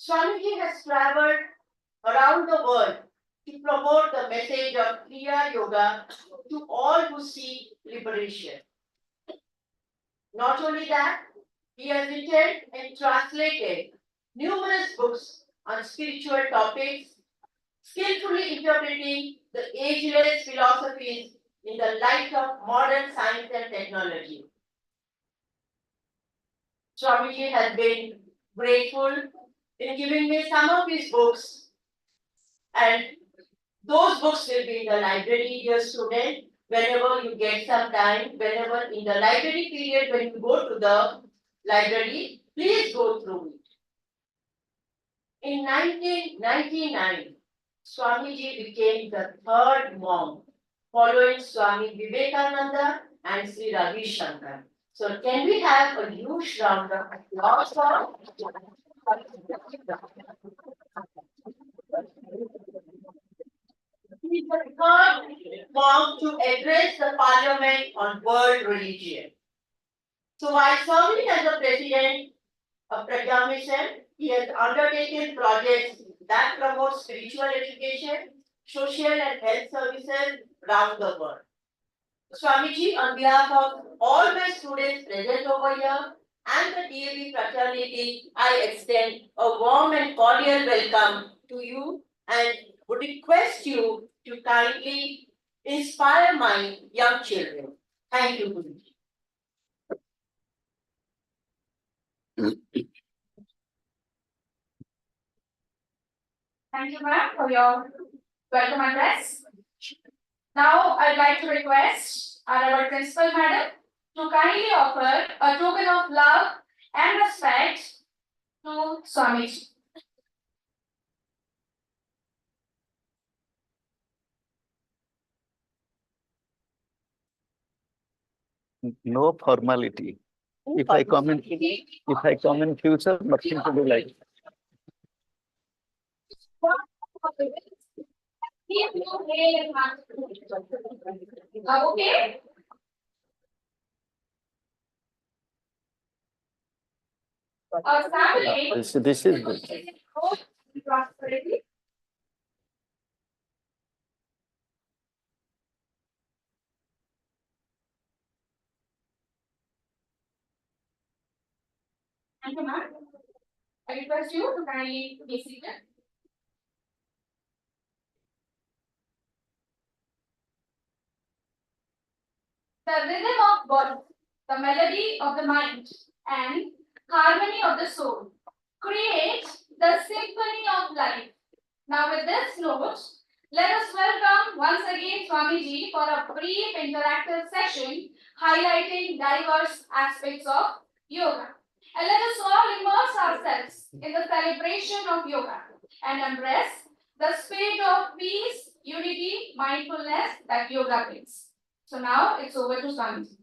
Swami G has traveled around the world to promote the message of Kriya Yoga to all who seek liberation. Not only that, he has written and translated numerous books on spiritual topics, skillfully interpreting the ageless philosophies in the light of modern science and technology. Swamiji has been grateful in giving me some of his books, and those books will be in the library, dear student. Whenever you get some time, whenever in the library period, when you go to the library, please go through it. In 1999, Swamiji became the third monk, following Swami Vivekananda and Sri Ravi Shankar. So can we have a huge round of applause for he is the third monk to address the parliament on world religion. So while serving as the president of Pragya Mission, he has undertaken projects that promote spiritual education, social and health services around the world. Swamiji, on behalf of all my students present over here and the DAV fraternity, I extend a warm and cordial welcome to you and would request you to kindly inspire my young children. Thank you, Guruji. Thank you, ma'am, for your welcome address. Now, I'd like to request our principal madam to kindly offer a token of love and respect to Swamiji. No formality. If I come in future, nothing to be like. Okay. Our family. This is good. Prosperity. Thank you, ma'am. I request you to kindly be seated. The rhythm of birth, the melody of the mind, and harmony of the soul create the symphony of life. Now, with this note, let us welcome once again Swamiji for a brief interactive session highlighting diverse aspects of yoga. And let us all immerse ourselves in the celebration of yoga and embrace the spirit of peace, unity, mindfulness that yoga brings. So now it's over to Swamiji.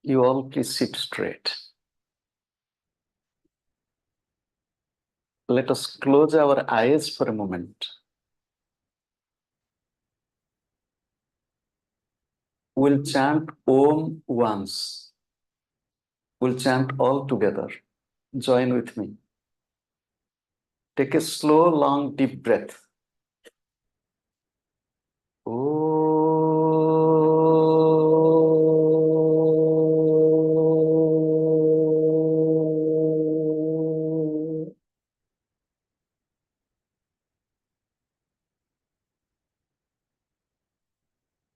You all please sit straight. Let us close our eyes for a moment. We'll chant Om once. We'll chant all together. Join with me. Take a slow, long, deep breath.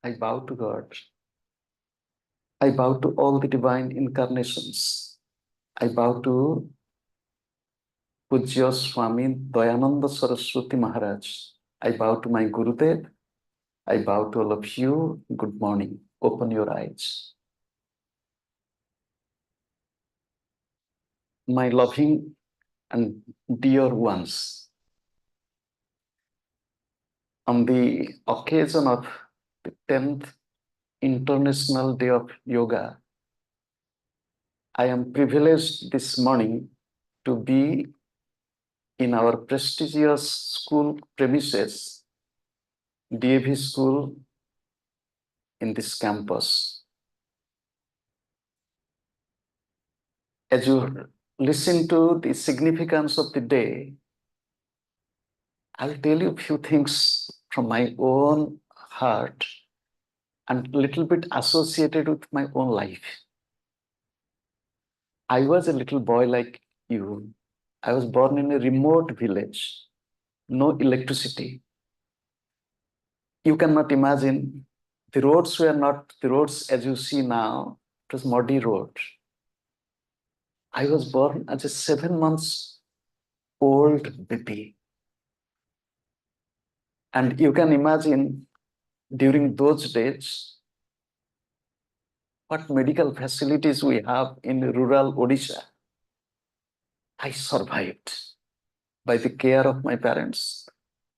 I bow to God. I bow to all the divine incarnations. I bow to Pujya Swami Dayananda Saraswati Maharaj. I bow to my Gurudev. I bow to all of you. Good morning. Open your eyes. My loving and dear ones, on the occasion of the 10th International Day of Yoga, I am privileged this morning to be in our prestigious school premises, DAV school in this campus. As you listen to the significance of the day, I'll tell you a few things from my own heart and little bit associated with my own life. I was a little boy like you. I was born in a remote village, no electricity. You cannot imagine, the roads were not the roads as you see now. It was muddy road. I was born as a 7 months old baby. And you can imagine during those days, what medical facilities we have in rural Odisha. I survived by the care of my parents,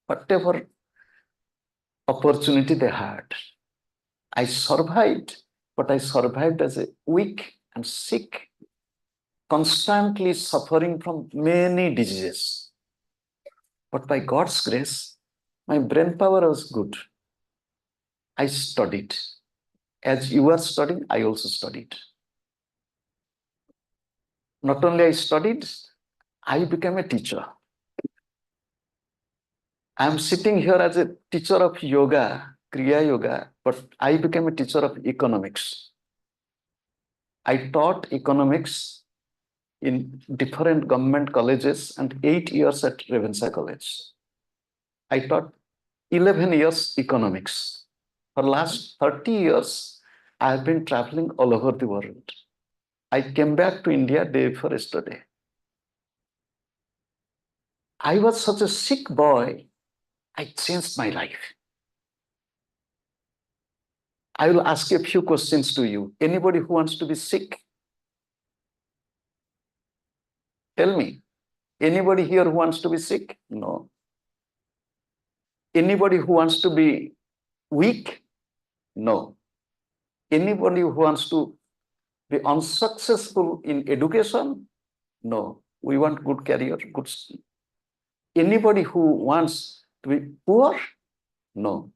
whatever opportunity they had. I survived, but I survived as a weak and sick, constantly suffering from many diseases. But by God's grace, my brain power was good. I studied. As you are studying, I also studied. Not only I studied, I became a teacher. I am sitting here as a teacher of yoga, Kriya yoga, but I became a teacher of economics. I taught economics in different government colleges and 8 years at Ravenshaw College. I taught 11 years economics. For last 30 years, I have been traveling all over the world. I came back to India day before yesterday. I was such a sick boy, I changed my life. I will ask a few questions to you. Anybody who wants to be sick? Tell me. Anybody here who wants to be sick? No. Anybody who wants to be weak? No. Anybody who wants to be unsuccessful in education? No. We want good career, good. Anybody who wants to be poor? No.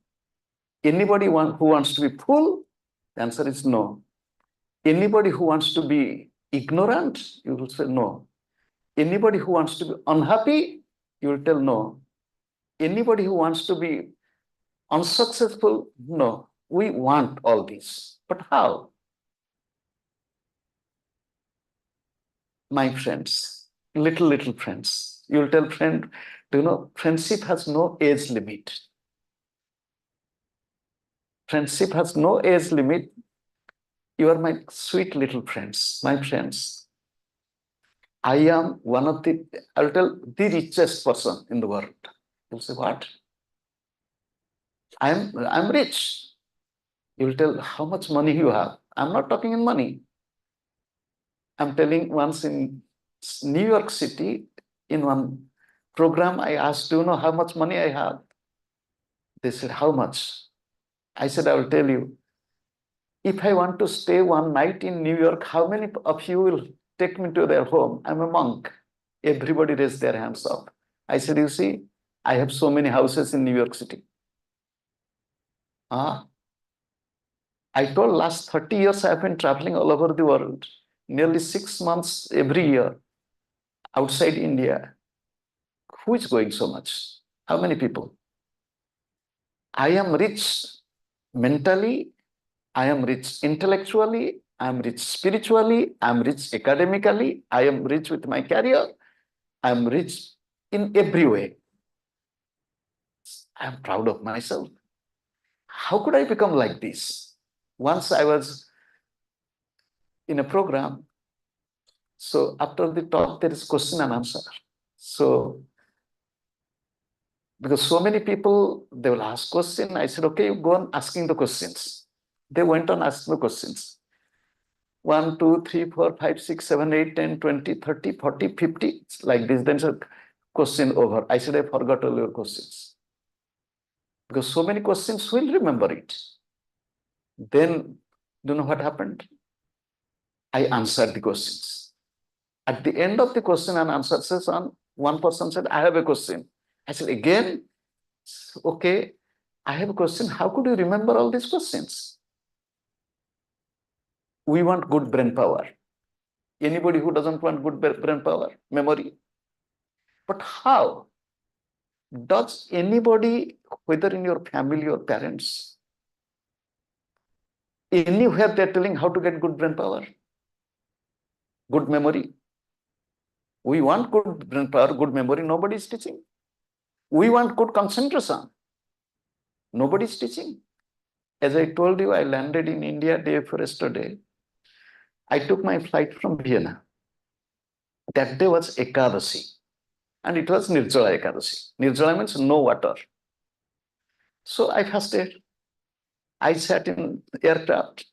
Anybody who wants to be full? The answer is no. Anybody who wants to be ignorant? You will say no. Anybody who wants to be unhappy? You will tell no. Anybody who wants to be unsuccessful? No. We want all these. But how? My friends, little friends. You will tell friend, do you know, friendship has no age limit. Friendship has no age limit. You are my sweet little friends, my friends. I am one of the, I'll tell, the richest person in the world. You'll say, what? I'm rich. You'll tell how much money you have. I'm not talking in money. I'm telling once in New York City, in one program, I asked, do you know how much money I have? They said, how much? I said, I will tell you. If I want to stay one night in New York, how many of you will take me to their home? I'm a monk. Everybody raised their hands up. I said, you see, I have so many houses in New York City. I told last 30 years I have been traveling all over the world, nearly 6 months every year outside India. Who is going so much? How many people? I am rich mentally, I am rich intellectually, I am rich spiritually, I am rich academically, I am rich with my career, I am rich in every way. I am proud of myself. How could I become like this? Once I was in a program, so after the talk, there is question and answer. So, because so many people, they will ask question, I said, okay, you go on asking the questions. They went on asking the questions. 1, 2, 3, 4, 5, 6, 7, 8, 10, 20, 30, 40, 50, it's like this. Then a question over. I said, I forgot all your questions. Because so many questions, will remember it. Then, do you know what happened? I answered the questions. At the end of the question and answer session, one person said, I have a question. I said, again, okay, I have a question. How could you remember all these questions? We want good brain power. Anybody who doesn't want good brain power, memory. But how does anybody, whether in your family or parents, anywhere they're telling how to get good brain power, good memory? We want good brain power, good memory, nobody is teaching. We want good concentration, nobody is teaching. As I told you, I landed in India day before yesterday. I took my flight from Vienna. That day was Ekadasi, and it was Nirjala Ekadasi. Nirjala means no water. So I fasted. I sat in aircraft.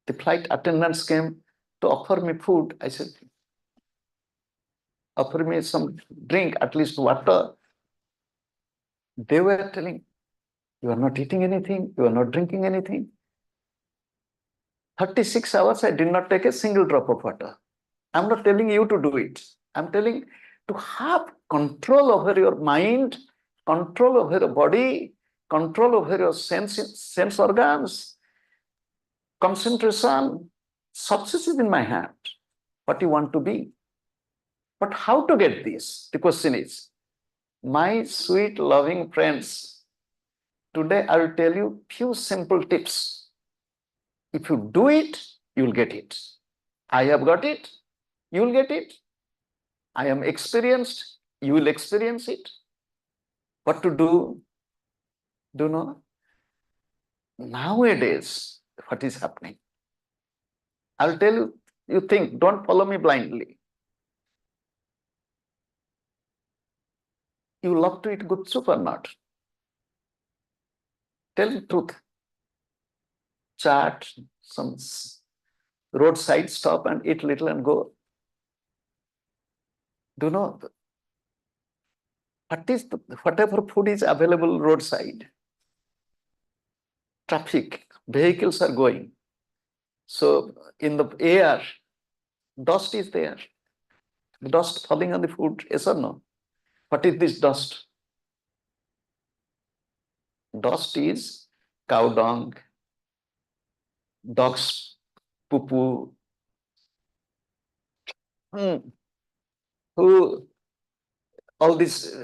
The flight attendants came to offer me food. I said, offer me some drink, at least water. They were telling, you are not eating anything, you are not drinking anything. 36 hours, I did not take a single drop of water. I'm not telling you to do it. I'm telling to have control over your mind, control over your body, control over your sense organs, concentration. Success is in my hand. What you want to be. But how to get this? The question is, my sweet, loving friends, today I will tell you few simple tips. If you do it, you will get it. I have got it, you will get it. I am experienced, you will experience it. What to do? Do you know? Nowadays, what is happening? I'll tell you, you think, don't follow me blindly. You love to eat good soup or not? Tell the truth. Chat, some roadside stop and eat little and go. Do you know what is whatever food is available roadside? Traffic, vehicles are going. So in the air, dust is there. The dust falling on the food, yes or no? What is this dust? Dust is cow dung, dog's poo-poo, who all this,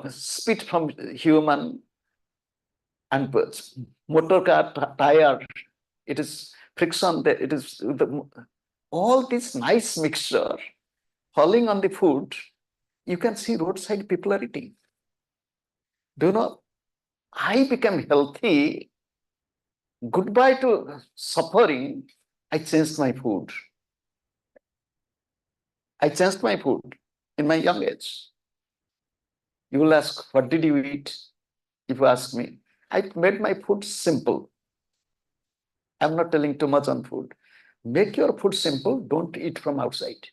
spit from human and motor car tire, it is friction, it is all this nice mixture falling on the food. You can see roadside people are eating. Do you know, I became healthy. Goodbye to suffering. I changed my food. I changed my food in my young age. You will ask, what did you eat? If you ask me, I made my food simple. I'm not telling too much on food. Make your food simple. Don't eat from outside.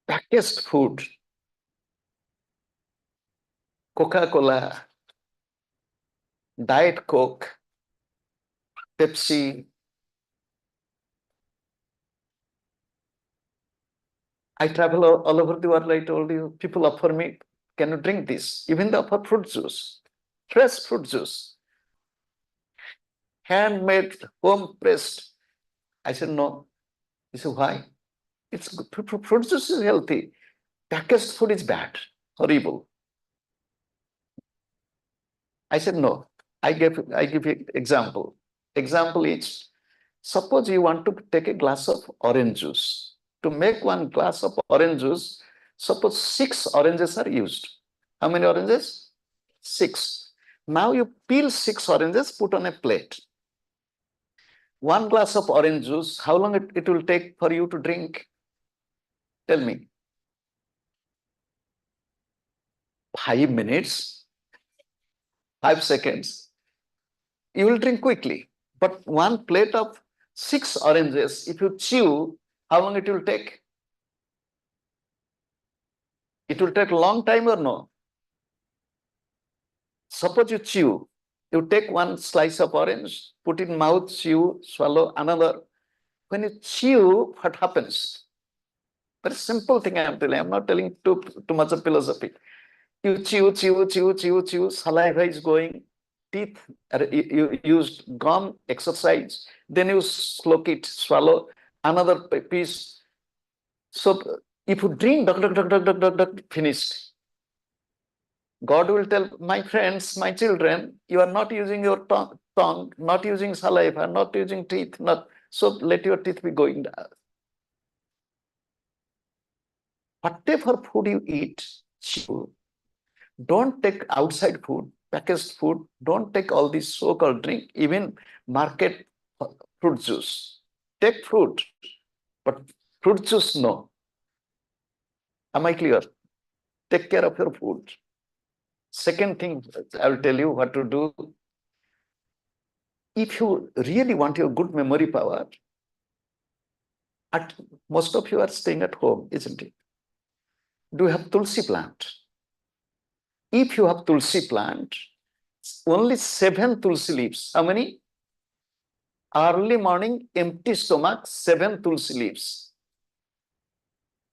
Packaged food, Coca-Cola, Diet Coke, Pepsi. I travel all over the world. I told you, people offer me, can you drink this? Even they offer fruit juice, fresh fruit juice, handmade, home pressed. I said, no. He said, why? It's good. Fruit juice is healthy. Packaged food is bad, horrible. I said, no. I give you example. Example is, suppose you want to take a glass of orange juice. To make one glass of orange juice, suppose 6 oranges are used. How many oranges? 6. Now you peel 6 oranges, put on a plate. 1 glass of orange juice, how long it will take for you to drink? Tell me. 5 minutes, 5 seconds. You will drink quickly. But 1 plate of 6 oranges, if you chew, how long it will take? It will take a long time or no? Suppose you chew, you take 1 slice of orange, put in mouth, chew, swallow another. When you chew, what happens? Very simple thing I am telling. I am not telling too much of philosophy. You chew, saliva is going. teeth, you used gum exercise, then you slow it, swallow another piece. So if you drink, finished. God will tell, my friends, my children, you are not using your tongue, not using saliva, not using teeth, not so let your teeth be going down. Whatever food you eat, don't take outside food, packaged food, don't take all this so-called drink, even market fruit juice. Take fruit, but fruit juice, no. Am I clear? Take care of your food. Second thing, I will tell you what to do. If you really want your good memory power, most of you are staying at home, isn't it? Do you have tulsi plant? If you have tulsi plant, only 7 tulsi leaves. How many? Early morning, empty stomach, 7 tulsi leaves.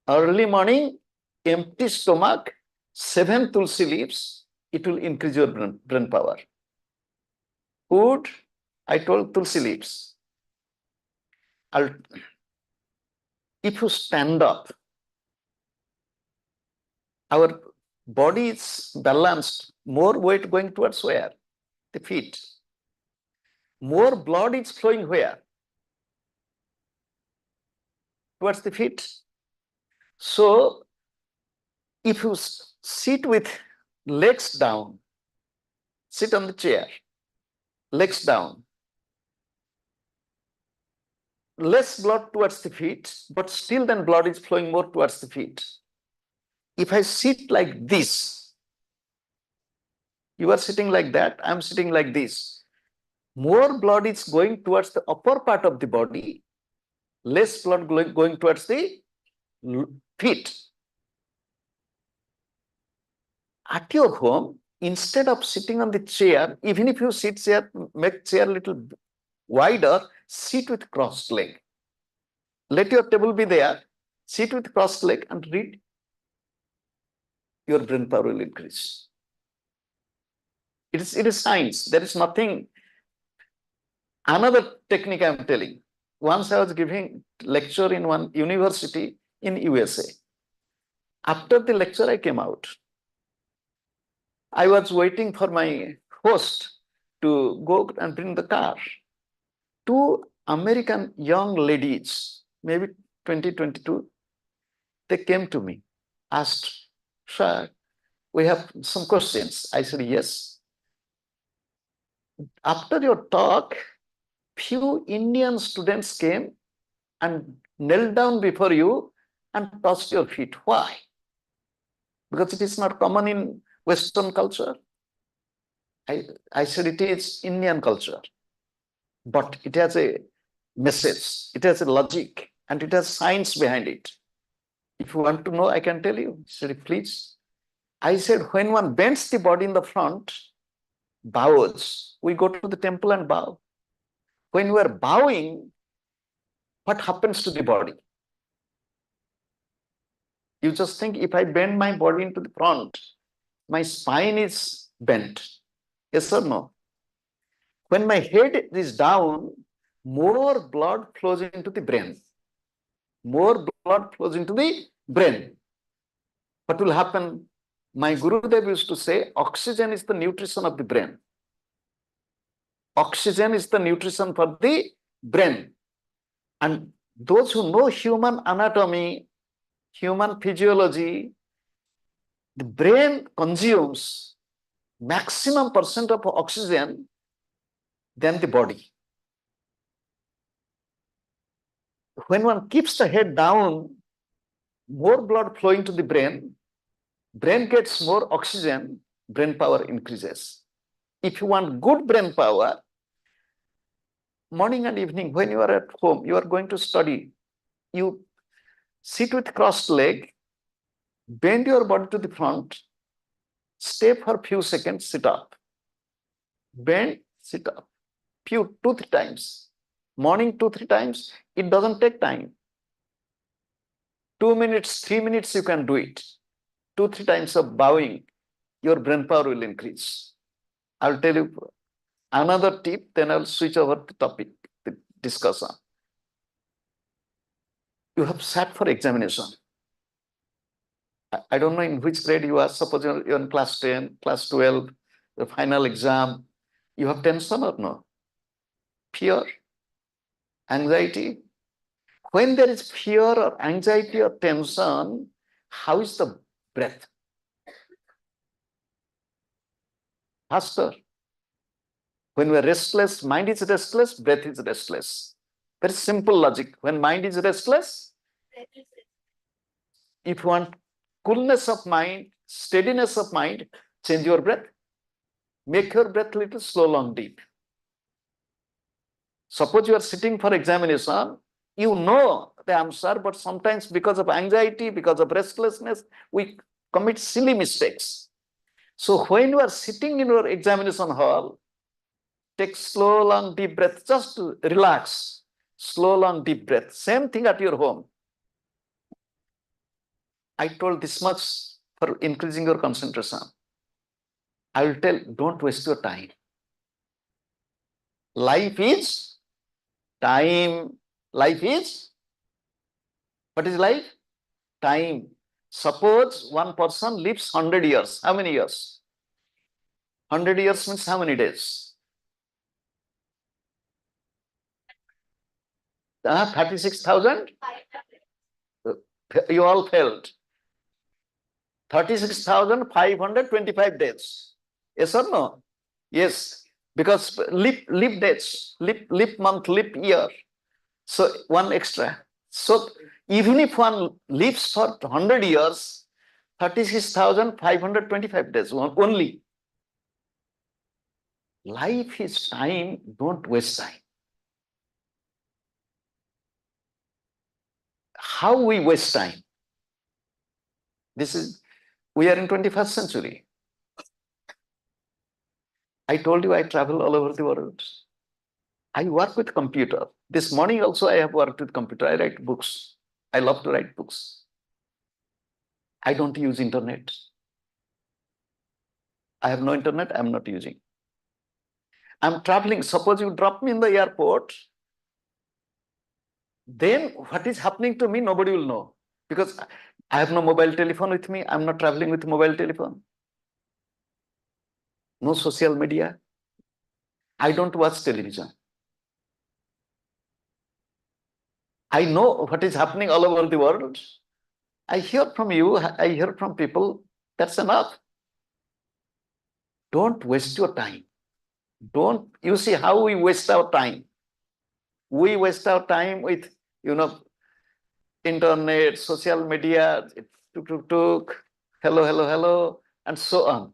Early morning, empty stomach, 7 tulsi leaves. It will increase your brain power. Food, I told tulsi leaves. If you stand up, our body is balanced, more weight going towards where? The feet. More blood is flowing where? Towards the feet. So if you sit with legs down, sit on the chair, legs down, less blood towards the feet, but still then blood is flowing more towards the feet. If I sit like this, you are sitting like that, I'm sitting like this. More blood is going towards the upper part of the body, less blood going towards the feet. At your home, instead of sitting on the chair, even if you sit chair, make chair a little wider, sit with crossed leg. Let your table be there, sit with crossed leg and read. Your brain power will increase. It is science. There is nothing. Another technique I am telling. Once I was giving lecture in one university in USA. After the lecture, I came out. I was waiting for my host to go and bring the car. 2 American young ladies, maybe 2022, they came to me, asked, sir, we have some questions. I said, yes. After your talk, few Indian students came and knelt down before you and touched your feet. Why? Because it is not common in Western culture. I said it is Indian culture, but it has a message, it has a logic, and it has science behind it. If you want to know, I can tell you. He said, please. I said, when one bends the body in the front, bows, we go to the temple and bow. When we are bowing, what happens to the body? You just think, if I bend my body into the front, my spine is bent. Yes or no? When my head is down, more blood flows into the brain. More blood flows into the brain. What will happen? My Gurudev used to say, oxygen is the nutrition of the brain. Oxygen is the nutrition for the brain. And those who know human anatomy, human physiology, the brain consumes maximum % of oxygen than the body. When one keeps the head down, more blood flowing to the brain gets more oxygen, brain power increases. If you want good brain power, morning and evening, when you are at home, you are going to study, you sit with crossed leg, bend your body to the front, stay for a few seconds, sit up. Bend, sit up. 2-3 times. Morning 2-3 times, it doesn't take time. 2 minutes, 3 minutes, you can do it. 2-3 times of bowing, your brain power will increase. I'll tell you Another tip, then I'll switch over to topic to discuss on. You have sat for examination. I don't know in which grade you are. Suppose you're in class 10, class 12, the final exam. You have tension or no? Fear, anxiety. When there is fear or anxiety or tension, how is the breath? Faster. When we are restless, mind is restless, breath is restless. Very simple logic. When mind is restless, if you want coolness of mind, steadiness of mind, change your breath. Make your breath little slow, long, deep. Suppose you are sitting for examination, you know the answer, but sometimes because of anxiety, because of restlessness, we commit silly mistakes. So when you are sitting in your examination hall, take slow, long, deep breath, just to relax. Slow, long, deep breath. Same thing at your home. I told this much for increasing your concentration. I will tell, don't waste your time. Life is time. Life is, what is life? Time. Suppose one person lives 100 years. How many years? 100 years means how many days? 36,000? You all failed. 36,525 days. Yes or no? Yes. Because leap dates, leap month, leap year. So one extra. So even if one lives for 100 years, 36,525 days only. Life is time, don't waste time. How we waste time? We are in 21st century. I told you I travel all over the world. I work with computer. This morning also I have worked with computer. I write books. I love to write books. I don't use internet. I have no internet, I'm not using. I'm traveling. Suppose you drop me in the airport, then what is happening to me, nobody will know. Because I have no mobile telephone with me. I'm not traveling with mobile telephone. No social media. I don't watch television. I know what is happening all over the world. I hear from you, I hear from people. That's enough. Don't waste your time. You see how we waste our time. We waste our time with, internet, social media, tuk, hello, and so on.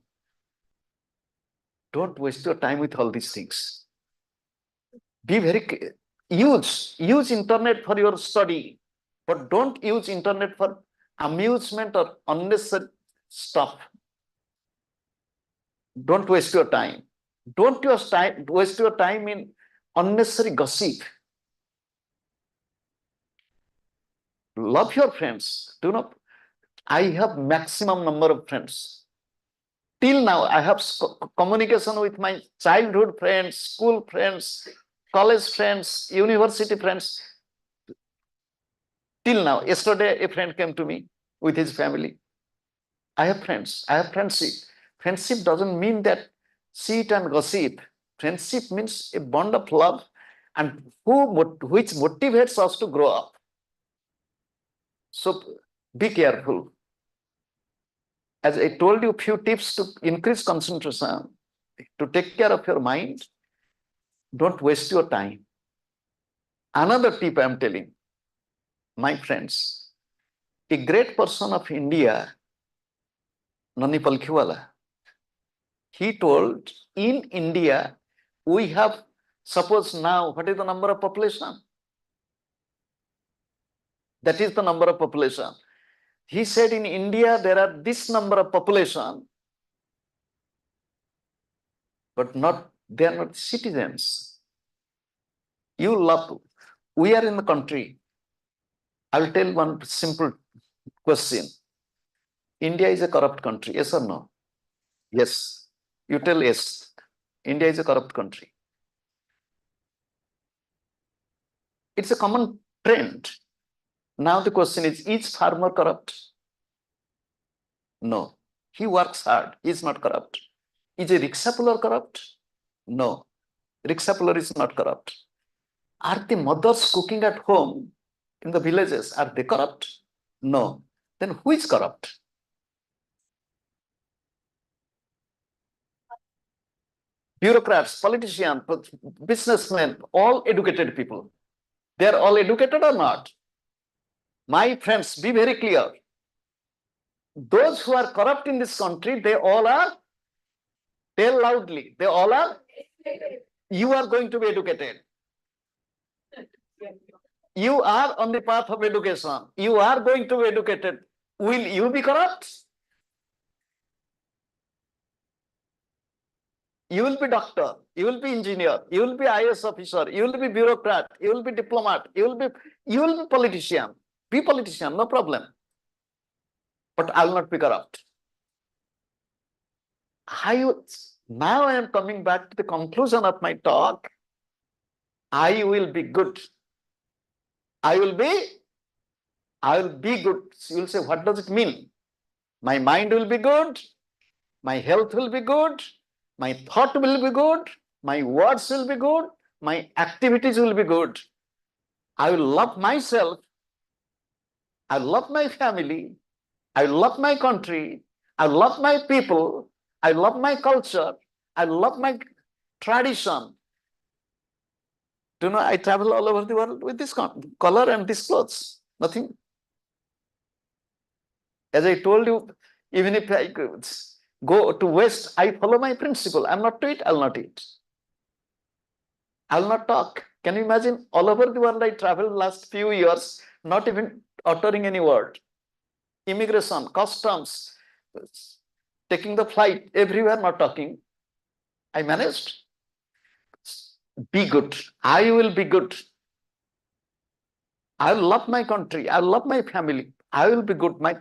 Don't waste your time with all these things. Use internet for your study, but don't use internet for amusement or unnecessary stuff. Don't waste your time. Don't waste your time in unnecessary gossip. Love your friends. I have maximum number of friends. Till now, I have communication with my childhood friends, school friends, college friends, university friends. Till now, yesterday a friend came to me with his family. I have friends. I have friendship. Friendship doesn't mean that sit and gossip. Friendship means a bond of love and which motivates us to grow up. So be careful. As I told you, few tips to increase concentration, to take care of your mind. Don't waste your time. Another tip I am telling, my friends, a great person of India, Nani Palkhiwala, he told, in India, we have, suppose now, what is the number of population? That is the number of population. He said in India, there are this number of population, but they are not citizens. We are in the country. I will tell one simple question. India is a corrupt country, yes or no? Yes. You tell yes. India is a corrupt country. It's a common trend. Now the question is farmer corrupt? No. He works hard. He is not corrupt. Is a rickshaw puller corrupt? No. Rickshaw puller is not corrupt. Are the mothers cooking at home in the villages, are they corrupt? No. Then who is corrupt? Bureaucrats, politicians, businessmen, all educated people. They are all educated or not? My friends, be very clear. Those who are corrupt in this country, they all are, tell loudly, they all are, you are going to be educated. You are on the path of education. You are going to be educated. Will you be corrupt? You will be doctor, you will be engineer, you will be IAS officer, you will be bureaucrat, you will be diplomat, you will be politician. Be politician, no problem. But I will not be corrupt. Now I am coming back to the conclusion of my talk. I will be good. I will be good. You will say, what does it mean? My mind will be good. My health will be good. My thought will be good. My words will be good. My activities will be good. I will love myself. I love my family. I love my country. I love my people. I love my culture. I love my tradition. Do you know, I travel all over the world with this color and these clothes. Nothing. As I told you, even if I go to West, I follow my principle. I'm not to eat, I'll not eat. I'll not talk. Can you imagine? All over the world I traveled last few years, not even uttering any word. Immigration, customs, taking the flight, everywhere not talking. I managed. Be good. I will be good. I love my country. I love my family. I will be good. My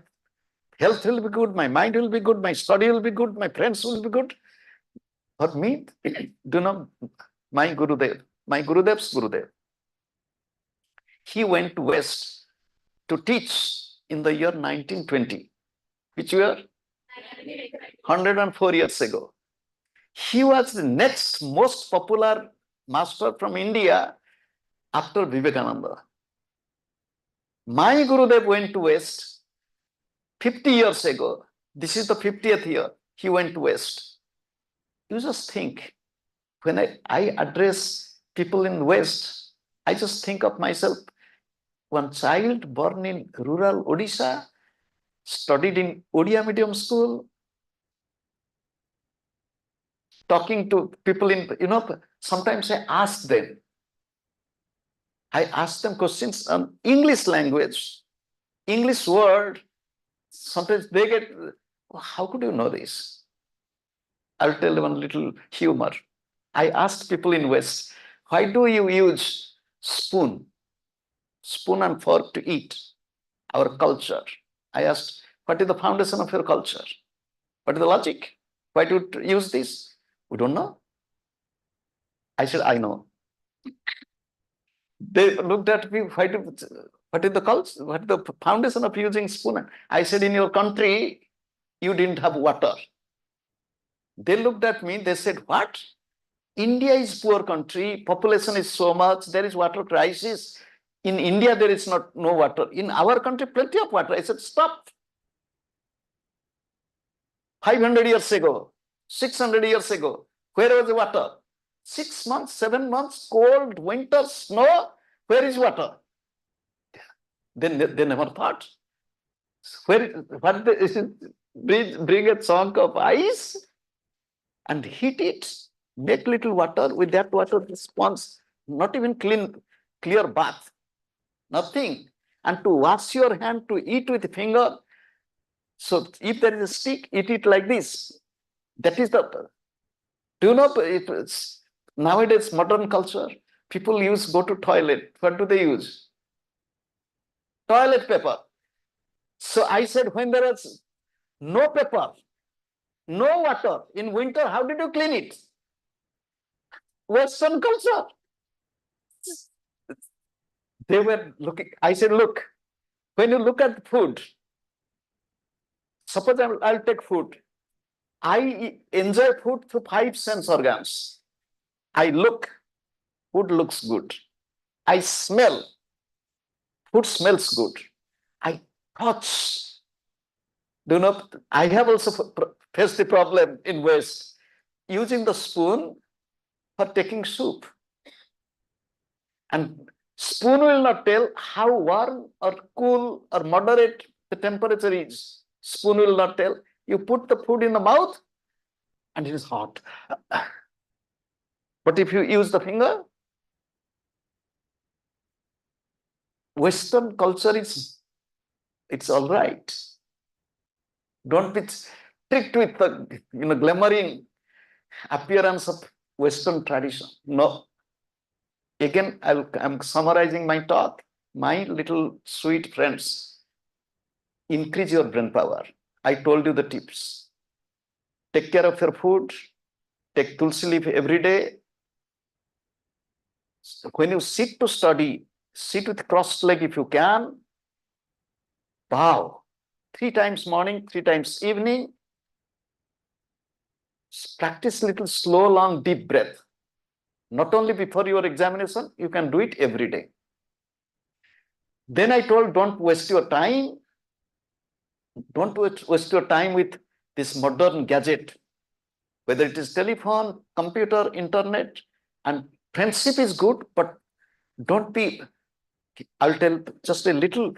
health will be good. My mind will be good. My study will be good. My friends will be good. For me, do you know, my Gurudev's Gurudev, he went west to teach in the year 1920, which year? 104 years ago. He was the next most popular master from India after Vivekananda. My Gurudev went to West 50 years ago. This is the 50th year he went west. You just think, when I address people in West, I just think of myself, one child born in rural Odisha, studied in Odia medium school, talking to people in, sometimes I ask them questions on English language, English word. Sometimes they get, how could you know this? I'll tell one little humor. I asked people in West, why do you use spoon and fork to eat? Our culture. I asked, what is the foundation of your culture? What is the logic? Why do you use this? We don't know. I said, I know. They looked at me, what is the culture? What is the foundation of using spoon? I said, in your country, you didn't have water. They looked at me, they said, what? India is poor country, population is so much, there is water crisis. In India, there is no water. In our country, plenty of water. I said, stop. 500 years ago, 600 years ago, where was the water? 6 months, 7 months, cold, winter, snow, where is water? They never thought. Bring a chunk of ice and heat it, make little water, with that water, response, not even clear bath, nothing. And to wash your hand, to eat with finger. So if there is a stick, eat it like this. That is the, do you know, nowadays modern culture, people go to toilet. What do they use? Toilet paper. So I said, when there is no paper, no water in winter, how did you clean it? Western culture. They were looking, I said, look, when you look at food, suppose I'll take food. I enjoy food through 5 sense organs. I look, food looks good. I smell, food smells good. I touch. Do you know, I have also faced the problem in West, using the spoon for taking soup. And spoon will not tell how warm or cool or moderate the temperature is. Spoon will not tell. You put the food in the mouth and it is hot. But if you use the finger, Western culture is, it's all right. Don't be tricked with the glimmering appearance of Western tradition. No. Again, I'm summarizing my talk. My little sweet friends, increase your brain power. I told you the tips. Take care of your food. Take tulsi leaf every day. When you sit to study, sit with crossed leg if you can. Bow. 3 times morning, 3 times evening. Practice little slow, long, deep breath. Not only before your examination, you can do it every day. Then I told, don't waste your time. Don't waste your time with this modern gadget, whether it is telephone, computer, internet, and friendship is good, but don't be, I'll tell just a little.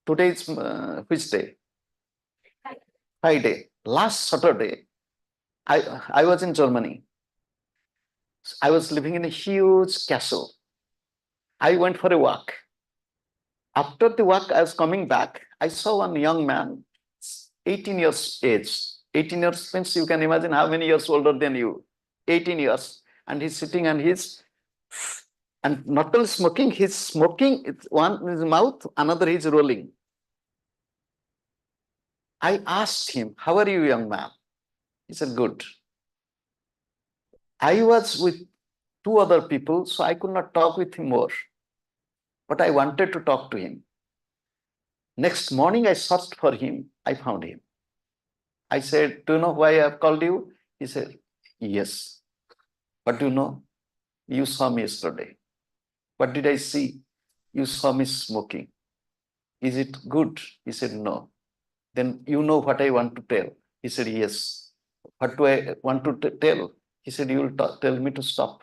Today is which day? Friday. Last Saturday, I was in Germany. I was living in a huge castle. I went for a walk. After the walk, I was coming back. I saw one young man, 18 years age. 18 years means you can imagine how many years older than you. 18 years. And he's sitting and and not only smoking, he's smoking, it's one in his mouth, another he's rolling. I asked him, how are you, young man? He said, good. I was with 2 other people, so I could not talk with him more. But I wanted to talk to him. Next morning, I searched for him. I found him. I said, do you know why I have called you? He said, yes. But you know, you saw me yesterday. What did I see? You saw me smoking. Is it good? He said, no. Then you know what I want to tell. He said, yes. What do I want to tell? He said, you will tell me to stop.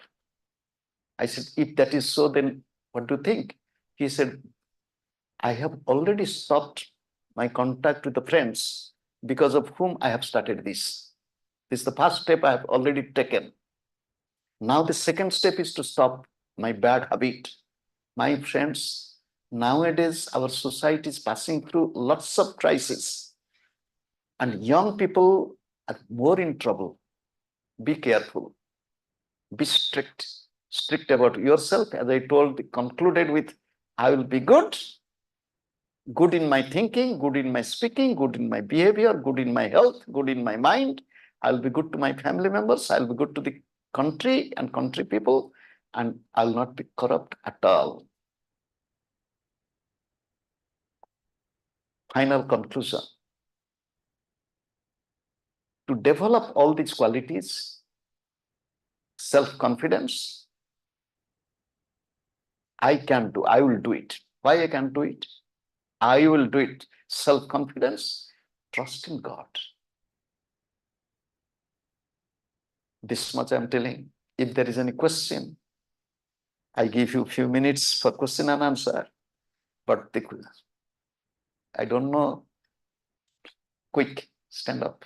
I said, if that is so, then what do you think? He said, I have already stopped my contact with the friends because of whom I have started this. This is the first step I have already taken. Now the second step is to stop my bad habit. My friends, nowadays our society is passing through lots of crises and young people are more in trouble. Be careful. Be strict. Strict about yourself. As I concluded with, I will be good. Good in my thinking, good in my speaking, good in my behavior, good in my health, good in my mind. I'll be good to my family members. I'll be good to the country and country people, and I'll not be corrupt at all. Final conclusion. To develop all these qualities, self-confidence, I will do it. Why I can do it? I will do it. Self-confidence, trust in God. This much I'm telling. If there is any question, I give you a few minutes for question and answer. But I don't know. Quick, stand up.